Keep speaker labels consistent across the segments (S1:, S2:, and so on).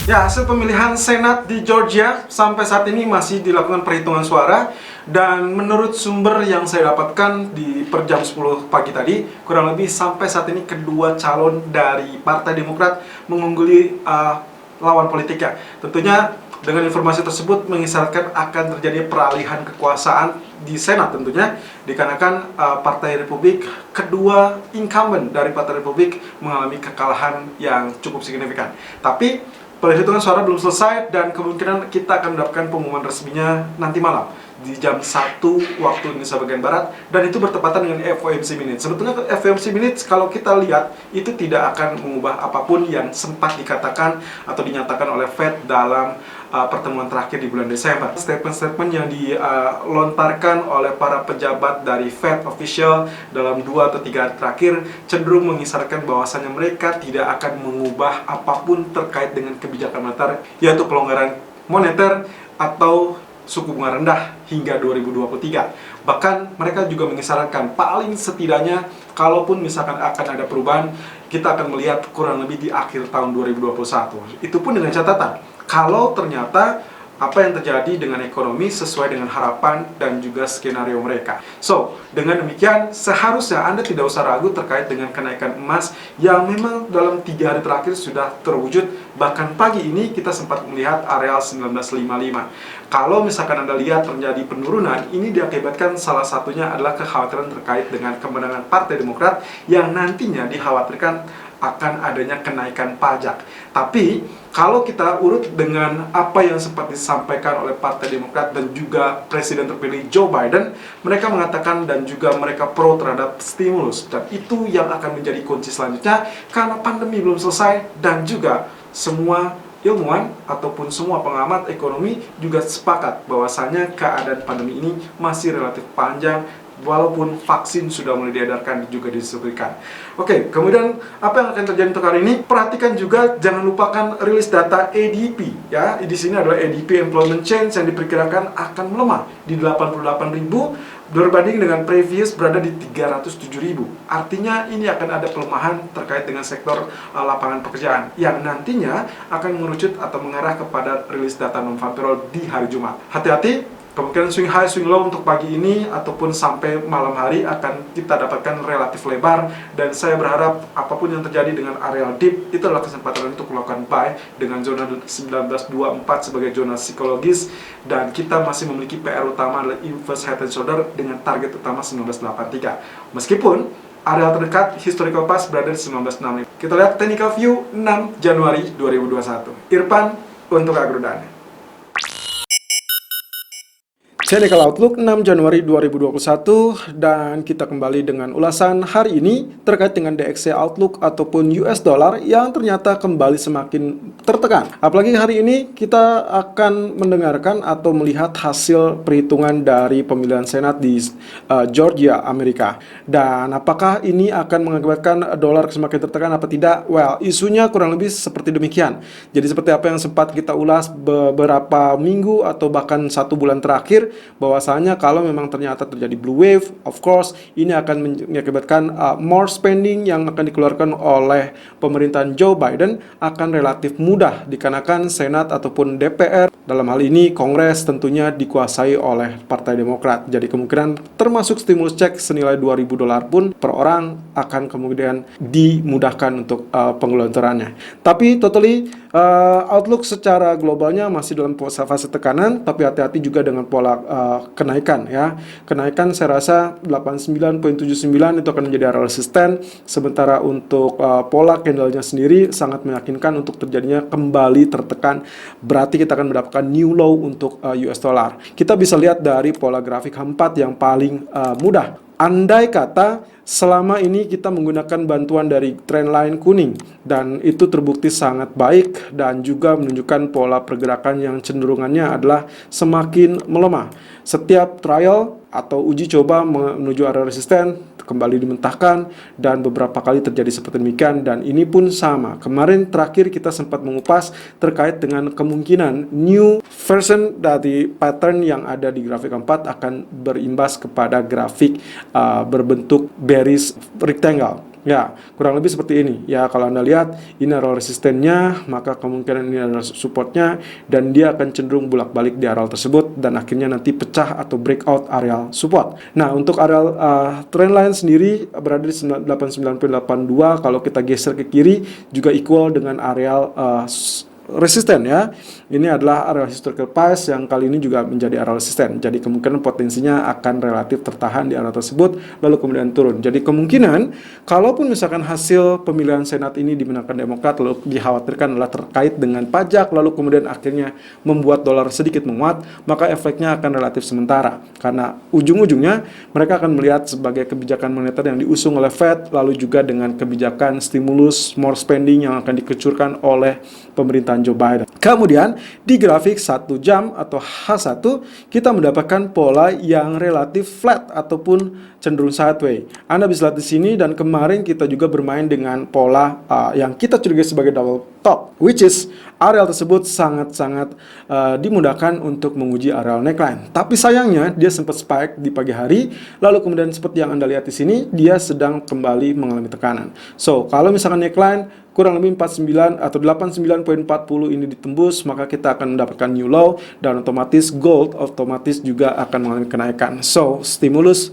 S1: Ya, hasil pemilihan Senat di Georgia sampai saat ini masih dilakukan perhitungan suara. Dan menurut sumber yang saya dapatkan di per jam 10 pagi tadi, kurang lebih sampai saat ini kedua calon dari Partai Demokrat mengungguli lawan politiknya. Tentunya dengan informasi tersebut mengisyaratkan akan terjadi peralihan kekuasaan di Senat tentunya, dikarenakan Partai Republik, kedua incumbent dari Partai Republik mengalami kekalahan yang cukup signifikan. Tapi perhitungan suara belum selesai dan kemungkinan kita akan mendapatkan pengumuman resminya nanti malam di jam 1 waktu Indonesia bagian Barat, dan itu bertepatan dengan FOMC Minutes. Sebetulnya FOMC Minutes kalau kita lihat itu tidak akan mengubah apapun yang sempat dikatakan atau dinyatakan oleh Fed dalam pertemuan terakhir di bulan Desember. Statement-statement yang dilontarkan oleh para pejabat dari Fed official dalam 2 atau 3 hari terakhir cenderung mengisarkan bahwasannya mereka tidak akan mengubah apapun terkait dengan kebijakan moneter, yaitu pelonggaran moneter atau suku bunga rendah hingga 2023. Bahkan mereka juga mengisyaratkan paling setidaknya kalaupun misalkan akan ada perubahan, kita akan melihat kurang lebih di akhir tahun 2021. Itu pun dengan catatan, kalau ternyata apa yang terjadi dengan ekonomi sesuai dengan harapan dan juga skenario mereka. So, dengan demikian seharusnya Anda tidak usah ragu terkait dengan kenaikan emas yang memang dalam 3 hari terakhir sudah terwujud. Bahkan pagi ini kita sempat melihat areal 1955. Kalau misalkan Anda lihat terjadi penurunan, ini diakibatkan salah satunya adalah kekhawatiran terkait dengan kemenangan Partai Demokrat yang nantinya dikhawatirkan akan adanya kenaikan pajak. Tapi kalau kita urut dengan apa yang sempat disampaikan oleh Partai Demokrat dan juga Presiden terpilih Joe Biden, mereka mengatakan dan juga mereka pro terhadap stimulus, dan itu yang akan menjadi kunci selanjutnya karena pandemi belum selesai, dan juga semua ilmuwan ataupun semua pengamat ekonomi juga sepakat bahwasanya keadaan pandemi ini masih relatif panjang walaupun vaksin sudah mulai diedarkan dan juga didistribusikan. Oke, kemudian apa yang akan terjadi untuk hari ini? Perhatikan juga, jangan lupakan rilis data ADP ya. Di sini adalah ADP Employment Change yang diperkirakan akan melemah di 88.000 berbanding dengan previous berada di 307.000. Artinya ini akan ada pelemahan terkait dengan sektor lapangan pekerjaan yang nantinya akan mengerucut atau mengarah kepada rilis data non-farm payroll di hari Jumat. Hati-hati, kemungkinan swing high, swing low untuk pagi ini ataupun sampai malam hari akan kita dapatkan relatif lebar, dan saya berharap apapun yang terjadi dengan areal dip itu adalah kesempatan untuk melakukan buy dengan zona 1924 sebagai zona psikologis, dan kita masih memiliki PR utama adalah inverse head and shoulder dengan target utama 1983. Meskipun areal terdekat historical pass berada di 1965. Kita lihat technical view 6 Januari 2021. Irfan untuk Agrodana. Technical Outlook 6 Januari 2021, dan kita kembali dengan ulasan hari ini terkait dengan DXY Outlook ataupun US dollar yang ternyata kembali semakin tertekan. Apalagi hari ini kita akan mendengarkan atau melihat hasil perhitungan dari pemilihan Senat di Georgia, Amerika. Dan apakah ini akan mengakibatkan dolar semakin tertekan apa tidak? Well, isunya kurang lebih seperti demikian. Jadi seperti apa yang sempat kita ulas beberapa minggu atau bahkan 1 bulan terakhir, bahwasanya kalau memang ternyata terjadi blue wave, of course ini akan mengakibatkan more spending yang akan dikeluarkan oleh pemerintahan Joe Biden akan relatif mudah dikarenakan Senat ataupun DPR, dalam hal ini Kongres, tentunya dikuasai oleh Partai Demokrat. Jadi kemungkinan termasuk stimulus cek senilai $2.000 pun per orang akan kemudian dimudahkan untuk pengelontorannya. Tapi totally outlook secara globalnya masih dalam fase tekanan, tapi hati-hati juga dengan pola kenaikan ya. Kenaikan saya rasa 89.79 itu akan menjadi area resisten, sementara untuk pola candlenya sendiri sangat meyakinkan untuk terjadinya kembali tertekan. Berarti kita akan mendapatkan new low untuk US dollar. Kita bisa lihat dari pola grafik H4 yang paling mudah. Andai kata selama ini kita menggunakan bantuan dari trendline kuning dan itu terbukti sangat baik dan juga menunjukkan pola pergerakan yang cenderungannya adalah semakin melemah. Setiap trial atau uji coba menuju area resisten kembali dimentahkan dan beberapa kali terjadi seperti demikian, dan ini pun sama. Kemarin terakhir kita sempat mengupas terkait dengan kemungkinan new version dari pattern yang ada di grafik 4 akan berimbas kepada grafik berbentuk bearish rectangle. Ya, kurang lebih seperti ini. Ya, kalau Anda lihat ini area resistennya, maka kemungkinan ini adalah supportnya, dan dia akan cenderung bolak-balik di area tersebut dan akhirnya nanti pecah atau breakout area support. Nah, untuk area trendline sendiri berada di 89.82. Kalau kita geser ke kiri juga equal dengan area resisten ya. Ini adalah area historical price yang kali ini juga menjadi area resisten. Jadi kemungkinan potensinya akan relatif tertahan di area tersebut lalu kemudian turun. Jadi kemungkinan kalaupun misalkan hasil pemilihan Senat ini dimenangkan Demokrat lalu dikhawatirkan adalah terkait dengan pajak lalu kemudian akhirnya membuat dolar sedikit menguat, maka efeknya akan relatif sementara. Karena ujung-ujungnya mereka akan melihat sebagai kebijakan moneter yang diusung oleh Fed lalu juga dengan kebijakan stimulus more spending yang akan dikucurkan oleh pemerintahan Joe Biden. Kemudian di grafik 1 jam atau H1 kita mendapatkan pola yang relatif flat ataupun cenderung sideways. Anda bisa lihat di sini dan kemarin kita juga bermain dengan pola yang kita curigai sebagai double top, which is area tersebut sangat-sangat dimudahkan untuk menguji area neckline. Tapi sayangnya dia sempat spike di pagi hari, lalu kemudian seperti yang Anda lihat di sini dia sedang kembali mengalami tekanan. So, kalau misalkan neckline kurang lebih 49 atau 89.40 ini ditembus, maka kita akan mendapatkan new low dan otomatis gold otomatis juga akan mengalami kenaikan. So, stimulus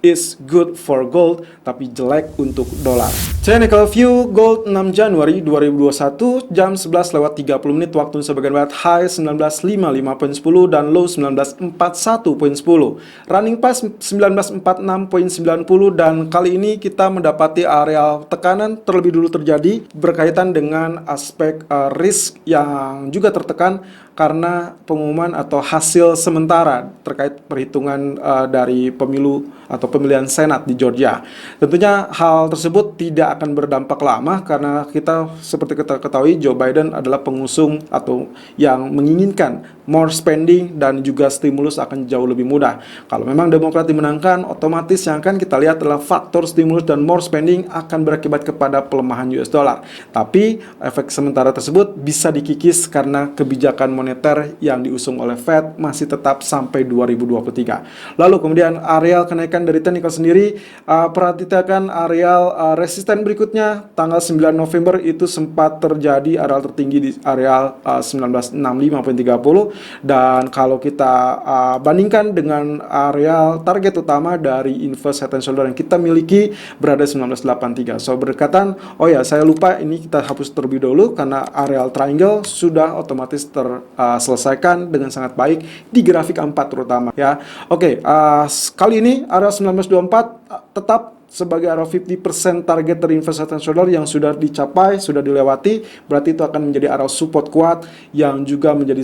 S1: is good for gold tapi jelek untuk dolar. Technical view gold 6 Januari 2021 jam 11:30 waktu Indonesia bagian barat, high 1955.10 dan low 1941.10. Running price 1946.90 dan kali ini kita mendapati area tekanan terlebih dulu terjadi berkaitan dengan aspek risk yang juga tertekan karena pengumuman atau hasil sementara terkait perhitungan dari pemilu atau pemilihan Senat di Georgia. Tentunya hal tersebut tidak akan berdampak lama karena kita seperti kita ketahui Joe Biden adalah pengusung atau yang menginginkan more spending dan juga stimulus akan jauh lebih mudah. Kalau memang Demokrat dimenangkan, otomatis yang akan kita lihat adalah faktor stimulus dan more spending akan berakibat kepada pelemahan US dollar. Tapi efek sementara tersebut bisa dikikis karena kebijakan moneter yang diusung oleh Fed masih tetap sampai 2023. Lalu kemudian areal kenaikan dari technical sendiri, perhatikan areal resisten berikutnya tanggal 9 November itu sempat terjadi areal tertinggi di areal 1965.30 dan kalau kita bandingkan dengan areal target utama dari inverse head and shoulder yang kita miliki berada 1983. So berdekatan, oh ya saya lupa ini kita hapus terlebih dahulu karena areal triangle sudah otomatis terselesaikan dengan sangat baik di grafik 4 terutama ya. Oke, kali ini area 1924 tetap sebagai area 50% target dari inverse head and shoulder yang sudah dicapai, sudah dilewati, berarti itu akan menjadi area support kuat yang juga menjadi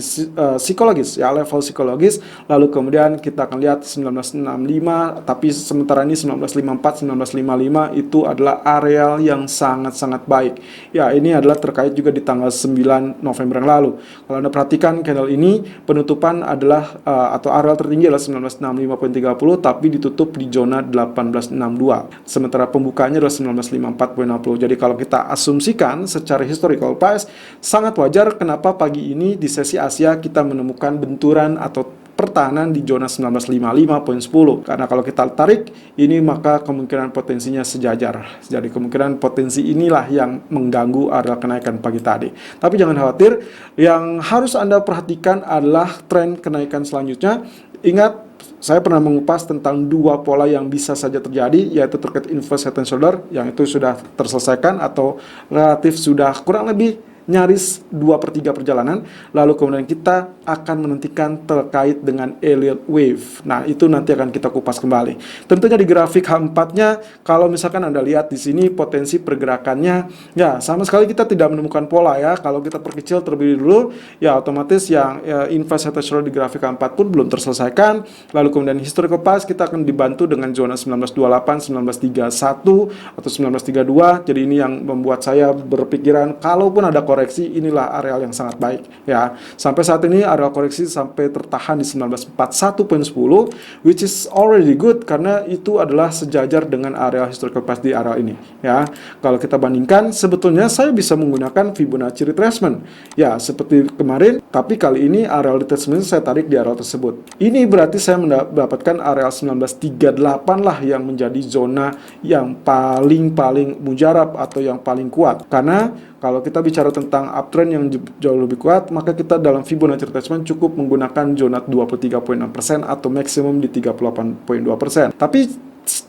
S1: psikologis, ya level psikologis. Lalu kemudian kita akan lihat 1965, tapi sementara ini 1954, 1955 itu adalah area yang sangat-sangat baik. Ya, ini adalah terkait juga di tanggal 9 November yang lalu. Kalau Anda perhatikan candle ini, penutupan adalah atau area tertinggi adalah 1965.30, tapi ditutup di zona 1862. Sementara pembukanya adalah 1954.60. Jadi kalau kita asumsikan secara historical price, sangat wajar kenapa pagi ini di sesi Asia kita menemukan benturan atau pertahanan di zona 1955.10. Karena kalau kita tarik ini maka kemungkinan potensinya sejajar. Jadi kemungkinan potensi inilah yang mengganggu area kenaikan pagi tadi. Tapi jangan khawatir, yang harus Anda perhatikan adalah tren kenaikan selanjutnya. Ingat, saya pernah mengupas tentang dua pola yang bisa saja terjadi, yaitu terkait inverse head and shoulder yang itu sudah terselesaikan atau relatif sudah kurang lebih nyaris 2/3 perjalanan. Lalu kemudian kita akan menentukan terkait dengan Elliott Wave. Nah, itu nanti akan kita kupas kembali. Tentunya di grafik H4-nya, kalau misalkan Anda lihat di sini potensi pergerakannya, ya sama sekali kita tidak menemukan pola ya. Kalau kita perkecil terlebih dulu, ya otomatis yang inverse head and shoulder di grafik H4 pun belum terselesaikan. Lalu kemudian historical price kita akan dibantu dengan zona 1928, 1931 atau 1932. Jadi ini yang membuat saya berpikiran kalaupun ada koreksi, inilah areal yang sangat baik ya. Sampai saat ini areal koreksi sampai tertahan di 1941.10, which is already good karena itu adalah sejajar dengan area historical price di area ini ya. Kalau kita bandingkan, sebetulnya saya bisa menggunakan Fibonacci retracement ya, seperti kemarin, tapi kali ini areal retracement saya tarik di area tersebut. Ini berarti saya mendapatkan area 1938 lah yang menjadi zona yang paling mujarab atau yang paling kuat. Karena kalau kita bicara tentang uptrend yang jauh lebih kuat, maka kita dalam Fibonacci retracement cukup menggunakan zona 23.6% atau maksimum di 38.2%. Tapi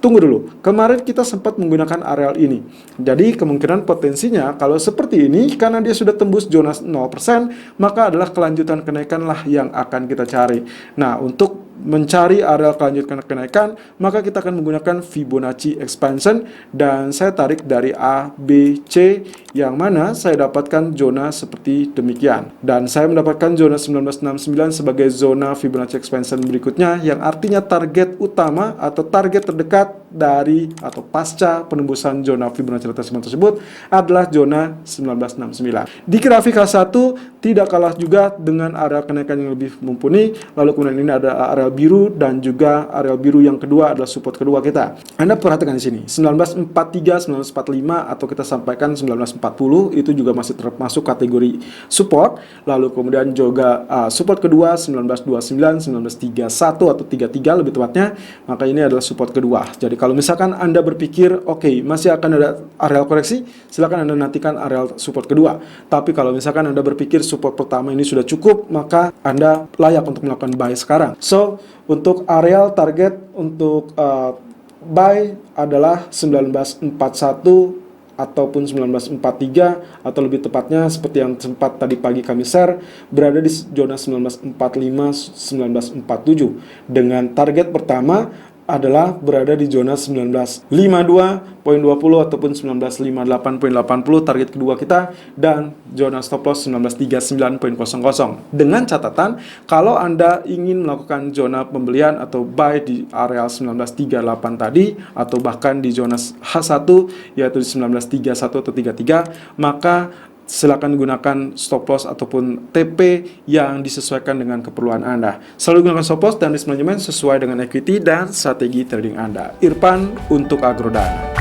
S1: tunggu dulu, kemarin kita sempat menggunakan areal ini. Jadi kemungkinan potensinya kalau seperti ini, karena dia sudah tembus zona 0%, maka adalah kelanjutan kenaikan lah yang akan kita cari. Nah, untuk mencari area kelanjutan kenaikan, maka kita akan menggunakan Fibonacci expansion, dan saya tarik dari A, B, C, yang mana saya dapatkan zona seperti demikian. Dan saya mendapatkan zona 1969 sebagai zona Fibonacci expansion berikutnya, yang artinya target utama atau target terdekat dari atau pasca penembusan zona Fibonacci retracement tersebut adalah zona 1969. Di grafik H1 tidak kalah juga dengan area kenaikan yang lebih mumpuni. Lalu kemudian ini ada area biru, dan juga area biru yang kedua adalah support kedua kita. Anda perhatikan di sini 1943, 1945 atau kita sampaikan 1940 itu juga masih termasuk kategori support. Lalu kemudian juga support kedua 1929, 1931 atau 33 lebih tepatnya, maka ini adalah support kedua. Jadi kalau misalkan Anda berpikir oke, masih akan ada area koreksi, silakan Anda nantikan area support kedua. Tapi kalau misalkan Anda berpikir support pertama ini sudah cukup, maka Anda layak untuk melakukan buy sekarang. So, untuk areal target untuk buy adalah 1941 ataupun 1943, atau lebih tepatnya seperti yang sempat tadi pagi kami share, berada di zona 1945-1947 dengan target pertama adalah berada di zona 1952.20 ataupun 1958.80 target kedua kita, dan zona stop loss 1939.00. Dengan catatan, kalau Anda ingin melakukan zona pembelian atau buy di area 1938 tadi, atau bahkan di zona H1 yaitu di 1931 atau 33, maka silakan gunakan stop loss ataupun TP yang disesuaikan dengan keperluan Anda. Selalu gunakan stop loss dan risk management sesuai dengan equity dan strategi trading Anda. Irfan untuk Agrodana.